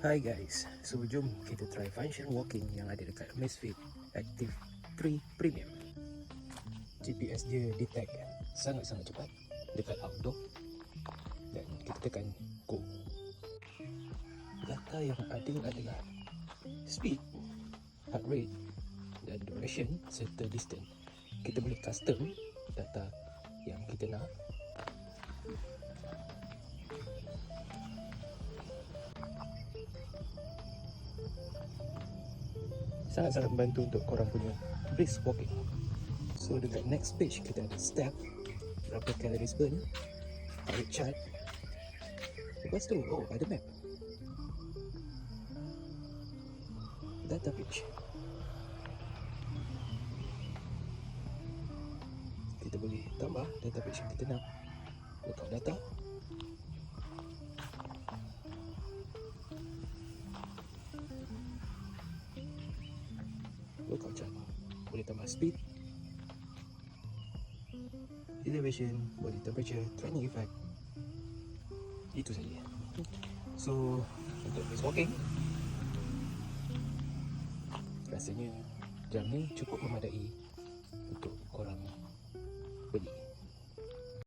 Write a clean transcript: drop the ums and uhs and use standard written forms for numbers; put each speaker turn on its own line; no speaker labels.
Hi guys, so jom kita try function walking yang ada dekat Amazfit Active 3 Premium. GPS dia detect sangat-sangat cepat dekat outdoor dan kita tekan go. Data yang ada adalah speed, heart rate dan duration serta distance. Kita boleh custom data yang kita nak. Sangat-sangat membantu untuk korang punya brisk walking. So dekat next page kita ada step, berapa calories burn, heart rate chart. Lepas tu, ada map, data page. Kita boleh tambah data page yang kita nak. Workout data, workout chart, boleh tambah speed, elevation, body temperature, training effect. Itu saja. So untuk brisk walking, rasanya jam ni cukup memadai untuk korang beli.